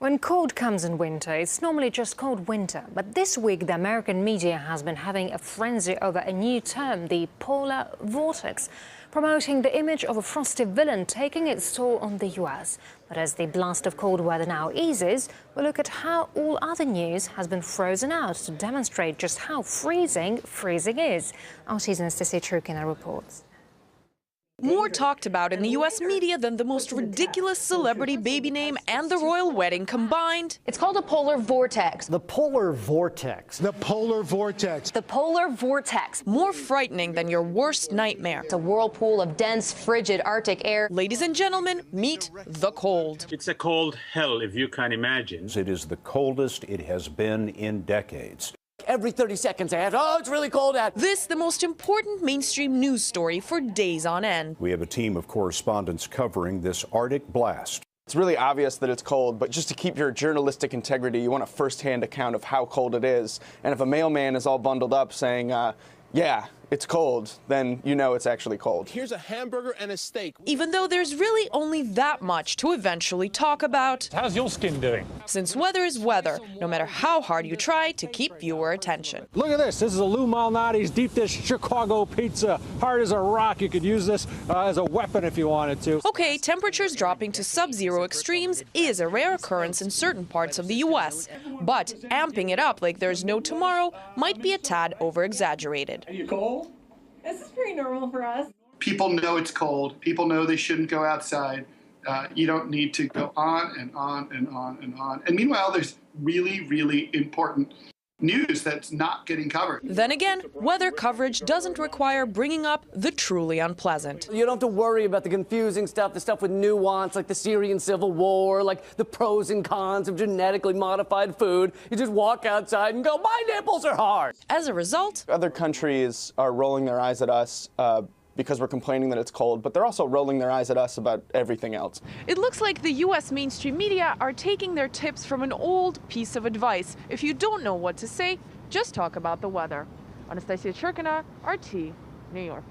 When cold comes in winter, it's normally just cold winter. But this week, the American media has been having a frenzy over a new term, the polar vortex, promoting the image of a frosty villain taking its toll on the US. But as the blast of cold weather now eases, we look at how all other news has been frozen out to demonstrate just how freezing is. RT's Anastasia Churkina reports. More talked about in the U.S. media than the most ridiculous celebrity baby name and the royal wedding combined. It's called a polar vortex. The polar vortex. The polar vortex. The polar vortex. More frightening than your worst nightmare. It's a whirlpool of dense, frigid Arctic air. Ladies and gentlemen, meet the cold. It's a cold hell, if you can imagine. It is the coldest it has been in decades. Every 30 seconds I have, oh, it's really cold out. This, the most important mainstream news story for days on end. We have a team of correspondents covering this Arctic blast. It's really obvious that it's cold, but just to keep your journalistic integrity, you want a first-hand account of how cold it is. And if a mailman is all bundled up saying, yeah, it's cold, then you know it's actually cold. Here's a hamburger and a steak. Even though there's really only that much to eventually talk about. How's your skin doing? Since weather is weather, no matter how hard you try to keep viewer attention. Look at this. This is a Lou Malnati's deep dish Chicago pizza. Hard as a rock. You could use this as a weapon if you wanted to. Okay, temperatures dropping to sub-zero extremes is a rare occurrence in certain parts of the U.S., but amping it up like there's no tomorrow might be a tad over-exaggerated. Are you cold? This is pretty normal for us. People know it's cold. People know they shouldn't go outside. You don't need to go on and on and on and on. And meanwhile, there's really, really important news that's not getting covered. Then again, weather coverage doesn't require bringing up the truly unpleasant. You don't have to worry about the confusing stuff, the stuff with nuance, like the Syrian civil war, like the pros and cons of genetically modified food. You just walk outside and go, my nipples are hard. As a result, other countries are rolling their eyes at us because we're complaining that it's cold, but they're also rolling their eyes at us about everything else. It looks like the U.S. mainstream media are taking their tips from an old piece of advice. If you don't know what to say, just talk about the weather. Anastasia Churkina, RT, New York.